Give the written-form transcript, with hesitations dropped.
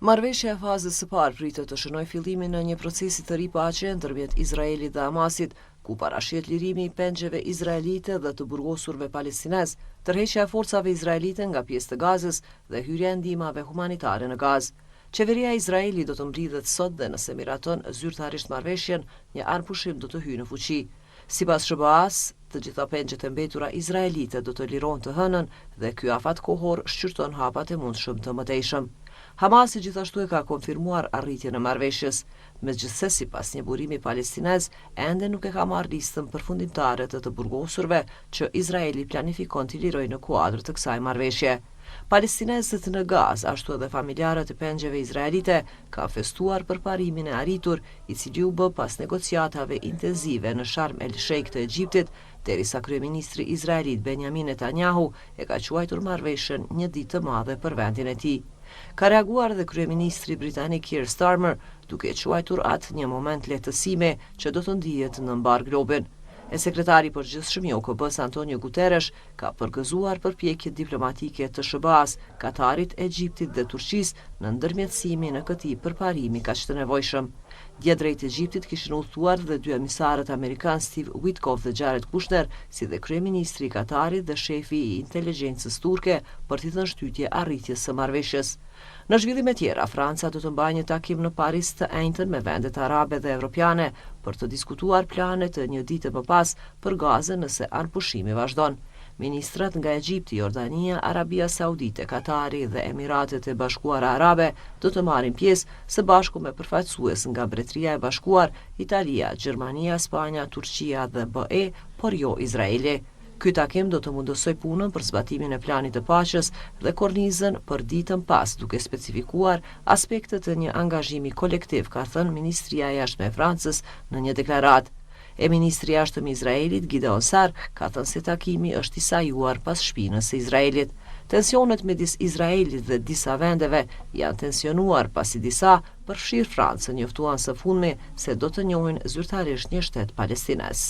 Marrëveshja e fazës së parë pritet të shënojë fillimin në një procesi të ri paqe ndërmjet Izraelit dhe Hamasit, ku parashihet lirimi i pengjeve izraelite dhe të burgosurve palestinez, tërheqja e forcave izraelite nga pjesë të Gazës dhe hyrja e ndihmave humanitare në Gazë. Qeveria e Izraelit do të mbledhet sot dhe nëse miraton zyrtarisht marrëveshjen, një armpushim do të hyjë në fuqi. Sipas SBA-s, të gjitha pengjet e mbetura izraelite do të lirohen të hënën dhe ky afat kohor shqyrton hapat e mundshëm të mëtejshëm. Hamasi gjithashtu e ka konfirmuar arritjen e marrëveshjes, megjithse sipas një burimi palestinez, ende nuk e ka marrë listën përfundimtare të burgosurve që Izraeli planifikon t'i lirojë në kuadër të kësaj marrëveshje. Palestinezët në Gazë, ashtu edhe familjarët e pengjeve izraelite, kanë festuar për parimin e arritur, i cili u bë pas negociatave intenzive në Sharm el Sheikh të Egjiptit, derisa kryeministri izraelit Benjamin Netanyahu e ka quajtur marrëveshjen një ditë të madhe për vendin e tij. Ka reaguar dhe kryeministri britanik Keir Starmer, duke quajtur atë një moment lehtësimi që do të ndihet në mbar globin. E sekretari i përgjithshëm i OKB-s Antonio Guterres ka përgëzuar përpjekjet diplomatike të SBA-s, Katarit, Egjiptit dhe Turqisë në ndërmjetësimin e këtij përparimi kaq të nevojshëm. Dje drejt Egjiptit kishin udhëtuar dhe dy emisalët amerikan Steve Witkoff dhe Jared Kushner, si dhe kryeministri i Katarit dhe shefi i inteligjencës turke për t'i dhënë shtytje arritjes së marrëveshjes. Në zhvillime tjera, Franca do të mbajë një takim në Paris të njëjtën me vendet arabe dhe evropiane për të diskutuar plane të një dite më pas për Gazën nëse anëpushimi vazhdon. Ministrat nga Egjipti, Jordania, Arabia Saudite, Katari dhe Emiratet e Bashkuara Arabe do të marrin pjesë së bashku me përfaqësues nga Mbretëria e Bashkuar, Italia, Gjermania, Spanja, Turqia dhe BE, por jo Izraeli. Ky takim do të mundësoj punën për zbatimin e planit të paqes dhe kornizën për ditën pas, duke specifikuar aspektet e një angazhimi kolektiv, ka thënë Ministria e Jashtme e Francës në një deklaratë. E ministri i jashtëm i Izraelit, Gideon Sar, ka thënë se takimi është i sajuar pas shpinës së Izraelit. Tensionet midis Izraelit dhe disa vendeve janë tensionuar pasi disa, përfshirë Francën, njoftuan së fundmi se do të njohin zyrtarisht një shtet palestinez.